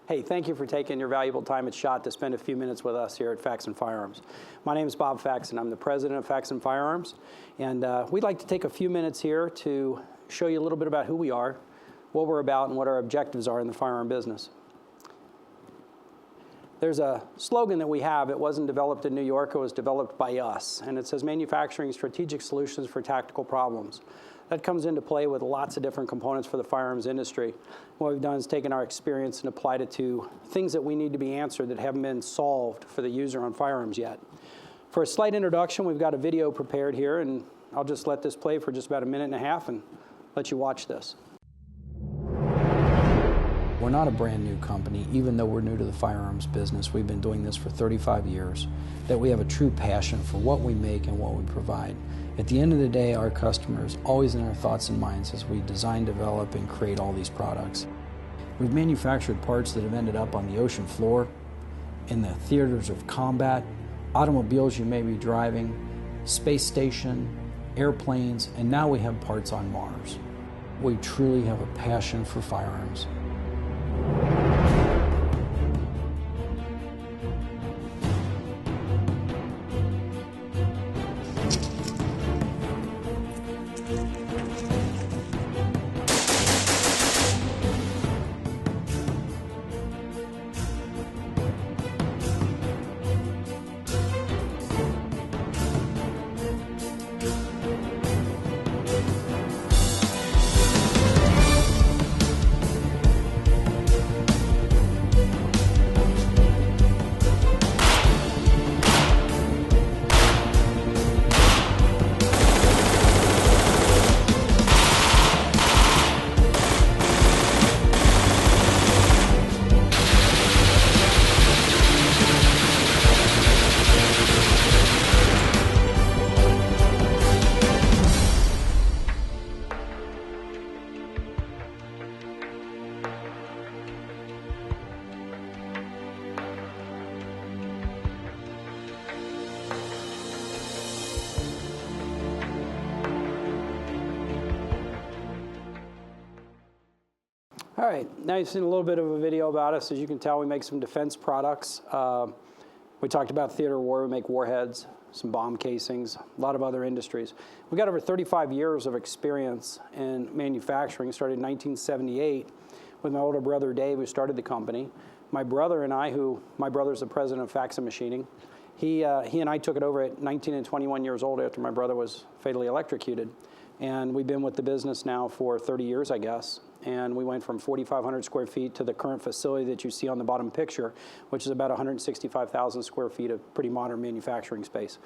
Hey, thank you for taking your valuable time at SHOT to spend a few minutes with us here at Faxon Firearms. My name is Bob Faxon. I'm the president of Faxon Firearms, and we'd like to take a few minutes here to show you a little bit about who we are, what we're about, and what our objectives are in the firearm business. There's a slogan that we have. It wasn't developed in New York. It was developed by us, and it says manufacturing strategic solutions for tactical problems. That comes into play with lots of different components for the firearms industry. What we've done is taken our experience and applied it to things that we need to be answered that haven't been solved for the user on firearms yet. For a slight introduction, we've got a video prepared here, and I'll just let this play for just about a minute and a half and let you watch this. We're not a brand new company, even though we're new to the firearms business. We've been doing this for 35 years, that we have a true passion for what we make and what we provide. At the end of the day, our customers always in our thoughts and minds as we design, develop, and create all these products. We've manufactured parts that have ended up on the ocean floor, in the theaters of combat, automobiles you may be driving, space station, airplanes, and now we have parts on Mars. We truly have a passion for firearms. All right, now you've seen a little bit of a video about us. As you can tell, we make some defense products. We talked about theater war. We make warheads, some bomb casings, a lot of other industries. We've got over 35 years of experience in manufacturing. Started in 1978 with my older brother, Dave, who started the company. My brother and I, my brother's the president of Faxon Machining. He and I took it over at 19 and 21 years old after my brother was fatally electrocuted. And we've been with the business now for 30 years, I guess. And we went from 4,500 square feet to the current facility that you see on the bottom picture, which is about 165,000 square feet of pretty modern manufacturing space.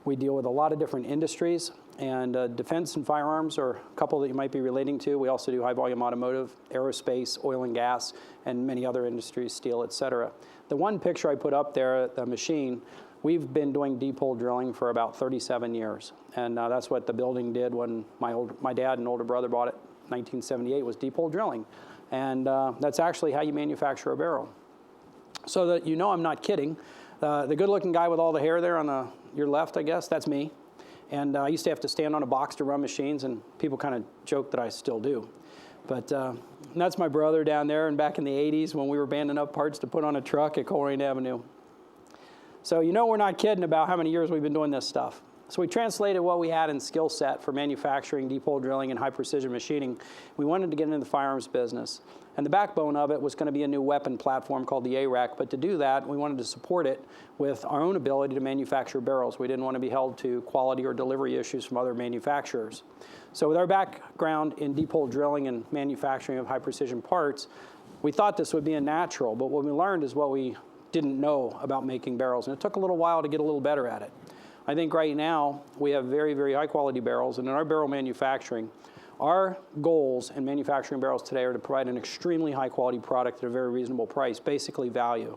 We deal with a lot of different industries, and defense and firearms are a couple that you might be relating to. We also do high volume automotive, aerospace, oil and gas, and many other industries, steel, et cetera. The one picture I put up there, the machine, we've been doing deep hole drilling for about 37 years. And that's what the building did when my dad and older brother bought it. 1978 was deep hole drilling, and that's actually how you manufacture a barrel. So that you know I'm not kidding. The good-looking guy with all the hair there on your left, I guess, that's me. And I used to have to stand on a box to run machines, and people kind of joke that I still do. But that's my brother down there, and back in the 80s when we were banding up parts to put on a truck at Coleraine Avenue. So you know we're not kidding about how many years we've been doing this stuff. So we translated what we had in skill set for manufacturing, deep hole drilling, and high precision machining. We wanted to get into the firearms business. And the backbone of it was going to be a new weapon platform called the ARAK. But to do that, we wanted to support it with our own ability to manufacture barrels. We didn't want to be held to quality or delivery issues from other manufacturers. So with our background in deep hole drilling and manufacturing of high precision parts, we thought this would be a natural. But what we learned is what we didn't know about making barrels. And it took a little while to get a little better at it. I think right now we have very, very high quality barrels, and in our barrel manufacturing, our goals in manufacturing barrels today are to provide an extremely high quality product at a very reasonable price, basically value.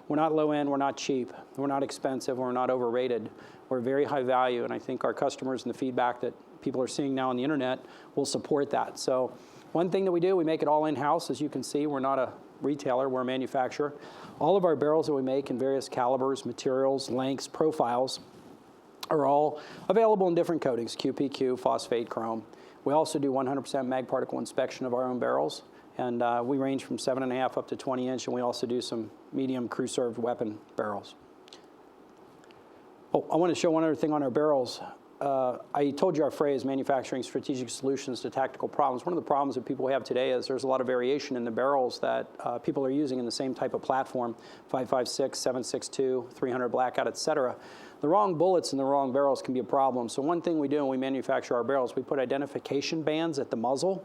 We're not low end, we're not cheap, we're not expensive, we're not overrated. We're very high value, and I think our customers and the feedback that people are seeing now on the internet will support that. So one thing that we do, we make it all in-house. As you can see, we're not a retailer, we're a manufacturer. All of our barrels that we make in various calibers, materials, lengths, profiles, are all available in different coatings, QPQ, phosphate, chrome. We also do 100% mag particle inspection of our own barrels, And we range from 7.5 up to 20 inch, and we also do some medium crew-served weapon barrels. Oh, I want to show one other thing on our barrels. I told you our phrase, manufacturing strategic solutions to tactical problems. One of the problems that people have today is there's a lot of variation in the barrels that people are using in the same type of platform, 5.56, 7.62, 300 blackout, et cetera. The wrong bullets in the wrong barrels can be a problem. So one thing we do when we manufacture our barrels, we put identification bands at the muzzle.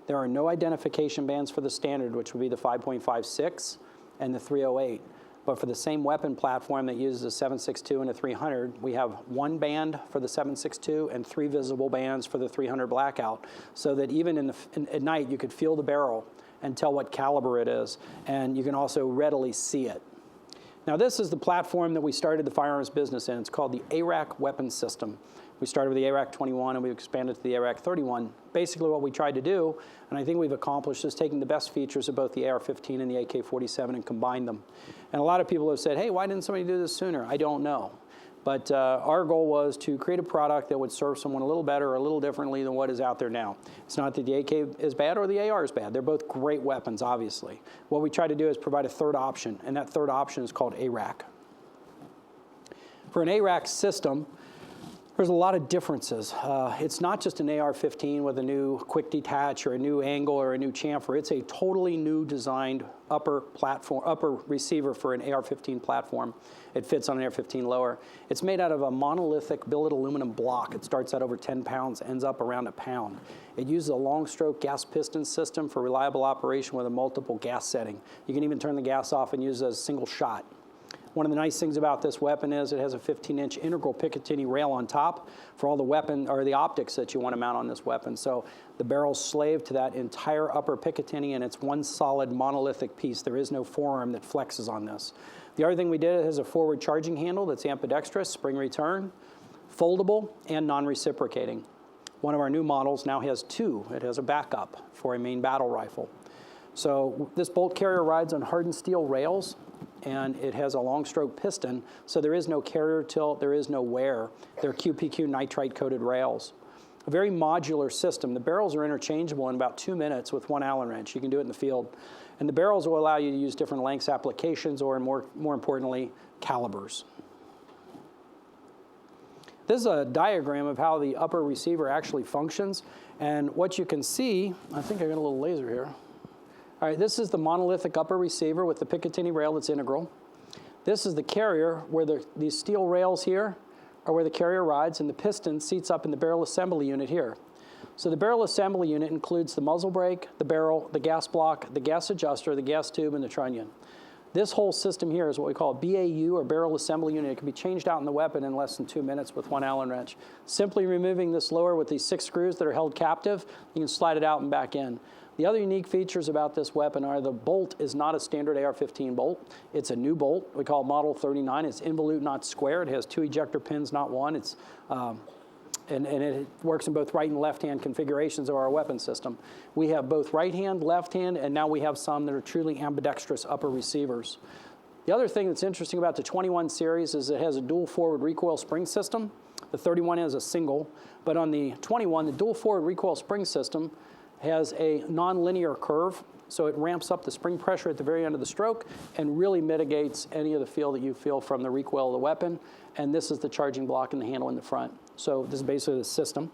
There are no identification bands for the standard, which would be the 5.56 and the 308. But for the same weapon platform that uses a 7.62 and a 300, we have one band for the 7.62 and 3 visible bands for the 300 blackout, so that even at night you could feel the barrel and tell what caliber it is, and you can also readily see it. Now this is the platform that we started the firearms business in. It's called the ARAK weapon system. We started with the ARAK-21 and we expanded to the ARAK-31. Basically what we tried to do, and I think we've accomplished, is taking the best features of both the AR-15 and the AK-47 and combine them. And a lot of people have said, hey, why didn't somebody do this sooner? I don't know. But our goal was to create a product that would serve someone a little better or a little differently than what is out there now. It's not that the AK is bad or the AR is bad. They're both great weapons, obviously. What we try to do is provide a third option, and that third option is called ARAK. For an ARAK system, there's a lot of differences. It's not just an AR-15 with a new quick detach or a new angle or a new chamfer. It's a totally new designed upper receiver for an AR-15 platform. It fits on an AR-15 lower. It's made out of a monolithic billet aluminum block. It starts at over 10 pounds, ends up around 1 pound. It uses a long stroke gas piston system for reliable operation with a multiple gas setting. You can even turn the gas off and use it as a single shot. One of the nice things about this weapon is it has a 15-inch integral Picatinny rail on top for all the weapon or the optics that you want to mount on this weapon. So the barrel's slave to that entire upper Picatinny, and it's one solid monolithic piece. There is no forearm that flexes on this. The other thing we did, it has a forward charging handle that's ambidextrous, spring return, foldable, and non-reciprocating. One of our new models now has 2. It has a backup for a main battle rifle. So this bolt carrier rides on hardened steel rails, and it has a long stroke piston, so there is no carrier tilt, there is no wear. They're QPQ nitride coated rails. A very modular system. The barrels are interchangeable in about 2 minutes with 1 Allen wrench. You can do it in the field. And the barrels will allow you to use different lengths, applications, or more importantly, calibers. This is a diagram of how the upper receiver actually functions. And what you can see, I think I got a little laser here. All right, this is the monolithic upper receiver with the Picatinny rail that's integral. This is the carrier where these steel rails here are where the carrier rides, and the piston seats up in the barrel assembly unit here. So the barrel assembly unit includes the muzzle brake, the barrel, the gas block, the gas adjuster, the gas tube, and the trunnion. This whole system here is what we call a BAU, or barrel assembly unit. It can be changed out in the weapon in less than 2 minutes with 1 Allen wrench. Simply removing this lower with these 6 screws that are held captive, you can slide it out and back in. The other unique features about this weapon are the bolt is not a standard AR-15 bolt. It's a new bolt. We call it Model 39. It's involute, not square. It has 2 ejector pins, not 1. It's, and it works in both right and left-hand configurations of our weapon system. We have both right-hand, left-hand, and now we have some that are truly ambidextrous upper receivers. The other thing that's interesting about the 21 series is it has a dual forward recoil spring system. The 31 has a single, but on the 21, the dual forward recoil spring system has a non-linear curve, so it ramps up the spring pressure at the very end of the stroke and really mitigates any of the feel that you feel from the recoil of the weapon. And this is the charging block and the handle in the front. So this is basically the system.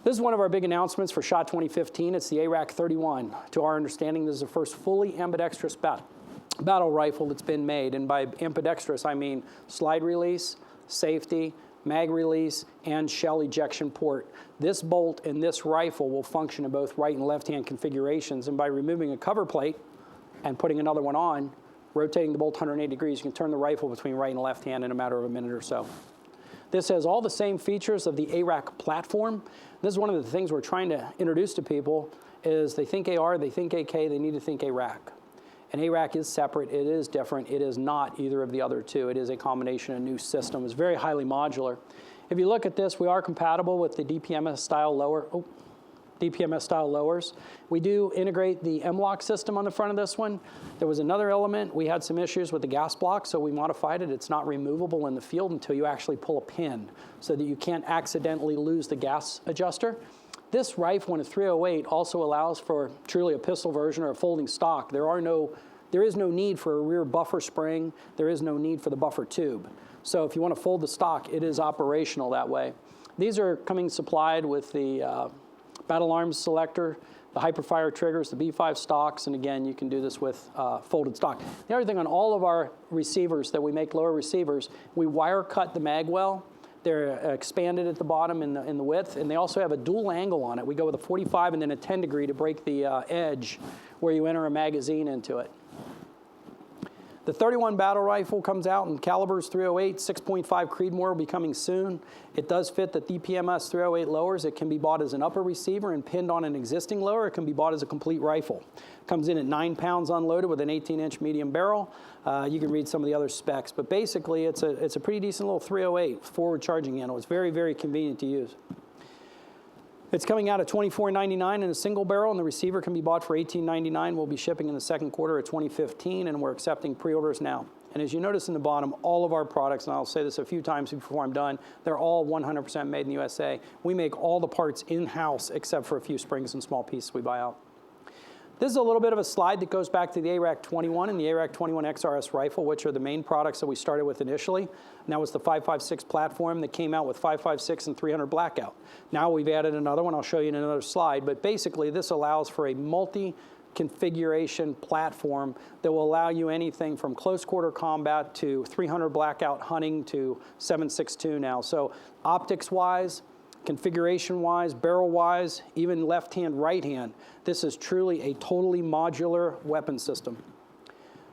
This is one of our big announcements for SHOT 2015. It's the ARAK-31. To our understanding, this is the first fully ambidextrous battle rifle that's been made. And by ambidextrous, I mean slide release, safety, mag release, and shell ejection port. This bolt and this rifle will function in both right and left-hand configurations, and by removing a cover plate and putting another one on, rotating the bolt 180 degrees, you can turn the rifle between right and left hand in a matter of a minute or so. This has all the same features of the ARAK platform. This is one of the things we're trying to introduce to people is they think AR, they think AK, they need to think ARAK. And ARAK is separate, it is different, it is not either of the other two. It is a combination of new system. It's very highly modular. If you look at this, we are compatible with the DPMS style lowers. We do integrate the MuzzLok system on the front of this one. There was another element. We had some issues with the gas block, so we modified it. It's not removable in the field until you actually pull a pin so that you can't accidentally lose the gas adjuster. This rifle in a 308 also allows for truly a pistol version or a folding stock. There is no need for a rear buffer spring. There is no need for the buffer tube. So if you want to fold the stock, it is operational that way. These are coming supplied with the Battle Arms selector, the Hyperfire triggers, the B5 stocks, and again, you can do this with folded stock. The other thing on all of our receivers that we make, lower receivers, we wire cut the mag well. They're expanded at the bottom in the width, and they also have a dual angle on it. We go with a 45 and then a 10 degree to break the edge where you enter a magazine into it. The 31 battle rifle comes out in calibers 308, 6.5 Creedmoor will be coming soon. It does fit the DPMS 308 lowers. It can be bought as an upper receiver and pinned on an existing lower. It can be bought as a complete rifle. Comes in at 9 pounds unloaded with an 18-inch medium barrel. You can read some of the other specs, but basically it's a pretty decent little 308 forward charging handle. It's very, very convenient to use. It's coming out at $24.99 in a single barrel, and the receiver can be bought for $18.99. We'll be shipping in the second quarter of 2015, and we're accepting pre-orders now. And as you notice in the bottom, all of our products, and I'll say this a few times before I'm done, they're all 100% made in the USA. We make all the parts in-house except for a few springs and small pieces we buy out. This is a little bit of a slide that goes back to the ARAK-21 and the ARAK-21 XRS rifle, which are the main products that we started with initially. And that was the 5.56 platform that came out with 5.56 and 300 blackout. Now we've added another one. I'll show you in another slide. But basically, this allows for a multi-configuration platform that will allow you anything from close quarter combat to 300 blackout hunting to 7.62 now. So optics-wise, configuration-wise, barrel-wise, even left-hand, right-hand, this is truly a totally modular weapon system.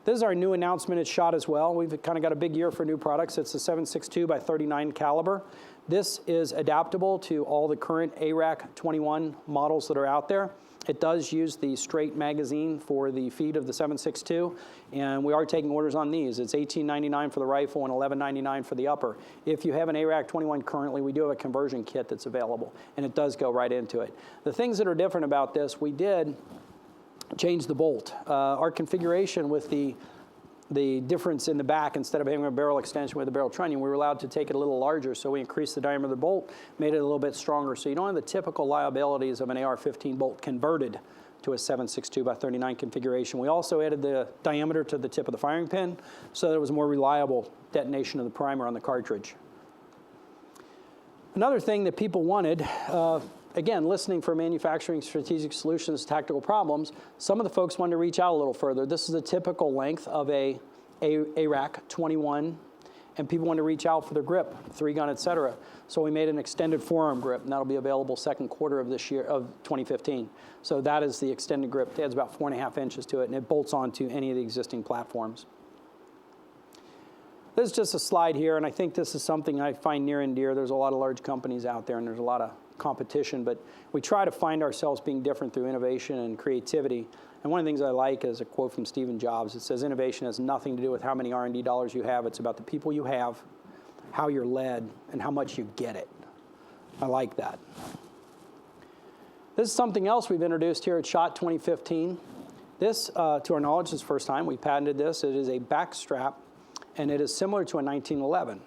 This is our new announcement. It's shot as well. We've kind of got a big year for new products. It's a 7.62 by 39 caliber. This is adaptable to all the current ARAK-21 models that are out there. It does use the straight magazine for the feed of the 7.62, and we are taking orders on these. It's $18.99 for the rifle and $11.99 for the upper. If you have an ARAK-21 currently, we do have a conversion kit that's available, and it does go right into it. The things that are different about this, we did change the bolt. Our configuration with the difference in the back, instead of having a barrel extension with a barrel trunnion, we were allowed to take it a little larger, so we increased the diameter of the bolt, made it a little bit stronger, so you don't have the typical liabilities of an AR-15 bolt converted to a 7.62 by 39 configuration. We also added the diameter to the tip of the firing pin so that it was more reliable detonation of the primer on the cartridge. Another thing that people wanted, again, listening for manufacturing strategic solutions to tactical problems, some of the folks wanted to reach out a little further. This is the typical length of a ARAK-21, and people want to reach out for their grip, 3-gun, et cetera. So we made an extended forearm grip, and that'll be available second quarter of this year, of 2015. So that is the extended grip. It adds about 4.5 inches to it, and it bolts onto any of the existing platforms. This is just a slide here, and I think this is something I find near and dear. There's a lot of large companies out there, and there's a lot of competition, but we try to find ourselves being different through innovation and creativity. And one of the things I like is a quote from Steve Jobs. It says, innovation has nothing to do with how many R&D dollars you have. It's about the people you have, how you're led, and how much you get it. I like that. This is something else we've introduced here at SHOT 2015. This, to our knowledge, is the first time we patented this. It is a backstrap, and it is similar to a 1911.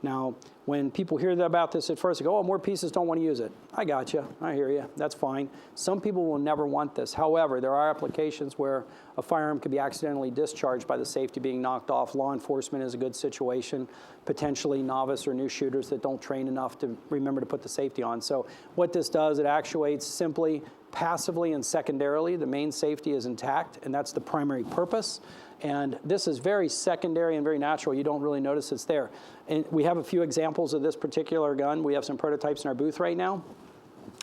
Now, when people hear about this at first, they go, oh, more pieces don't want to use it. I got you. I hear you. That's fine. Some people will never want this. However, there are applications where a firearm could be accidentally discharged by the safety being knocked off. Law enforcement is a good situation. Potentially novice or new shooters that don't train enough to remember to put the safety on. So what this does, it actuates simply, passively, and secondarily. The main safety is intact, and that's the primary purpose. And this is very secondary and very natural. You don't really notice it's there. And we have a few examples of this particular gun. We have some prototypes in our booth right now.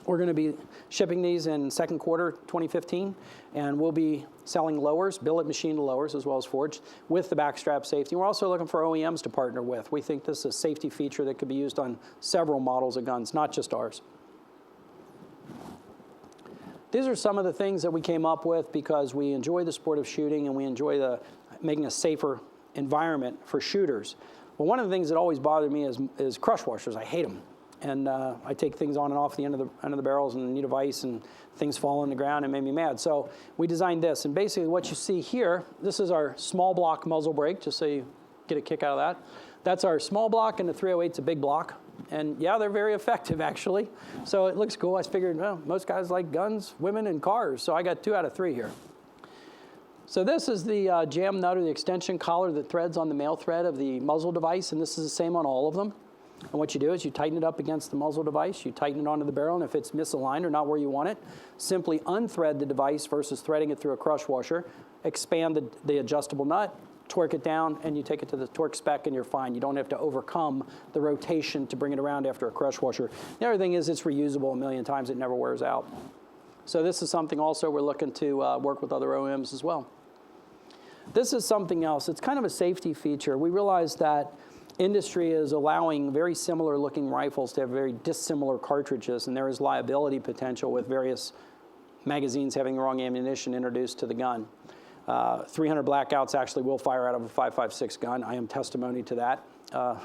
We're going to be shipping these in second quarter 2015, and we'll be selling lowers, billet machined lowers as well as forged, with the backstrap safety. We're also looking for OEMs to partner with. We think this is a safety feature that could be used on several models of guns, not just ours. These are some of the things that we came up with because we enjoy the sport of shooting and we enjoy making a safer environment for shooters. Well, one of the things that always bothered me is crush washers. I hate them. And I take things on and off the end of the barrels and need of ice, and things fall on the ground and made me mad. So we designed this. And basically what you see here, this is our small block muzzle brake, just so you get a kick out of that. That's our small block, and the 308's a big block. And yeah, they're very effective, actually. So it looks cool. I figured, well, most guys like guns, women, and cars. So I got 2 out of 3 here. So this is the jam nut or the extension collar that threads on the male thread of the muzzle device, and this is the same on all of them. And what you do is you tighten it up against the muzzle device, you tighten it onto the barrel, and if it's misaligned or not where you want it, simply unthread the device versus threading it through a crush washer, expand the adjustable nut, torque it down, and you take it to the torque spec and you're fine. You don't have to overcome the rotation to bring it around after a crush washer. The other thing is it's reusable a million times, it never wears out. So this is something also we're looking to work with other OEMs as well. This is something else. It's kind of a safety feature. We realize that industry is allowing very similar looking rifles to have very dissimilar cartridges, and there is liability potential with various magazines having the wrong ammunition introduced to the gun. 300 blackouts actually will fire out of a 5.56 gun. I am testimony to that. I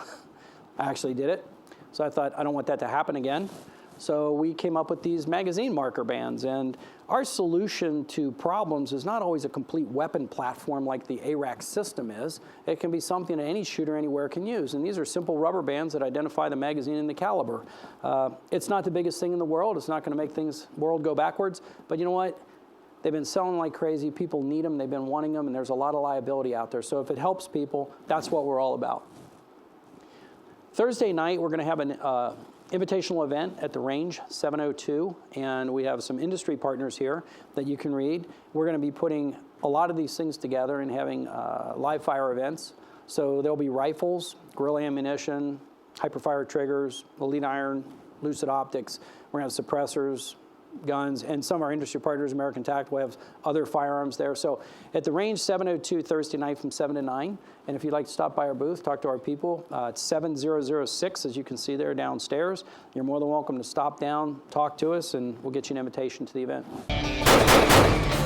actually did it. So I thought, I don't want that to happen again. So we came up with these magazine marker bands, and our solution to problems is not always a complete weapon platform like the ARAK system is. It can be something that any shooter anywhere can use, and these are simple rubber bands that identify the magazine and the caliber. It's not the biggest thing in the world. It's not going to make the world go backwards, but you know what? They've been selling like crazy. People need them. They've been wanting them, and there's a lot of liability out there. So if it helps people, that's what we're all about. Thursday night, we're going to have an invitational event at the range, 702, and we have some industry partners here that you can read. We're going to be putting a lot of these things together and having live fire events. So there'll be rifles, guerrilla ammunition, hyperfire triggers, elite iron, lucid optics. We're going to have suppressors, guns, and some of our industry partners, American Tact, will have other firearms there. So at the range, 702 Thursday night from 7 to 9. And if you'd like to stop by our booth, talk to our people, it's 7006, as you can see there downstairs. You're more than welcome to stop down, talk to us, and we'll get you an invitation to the event.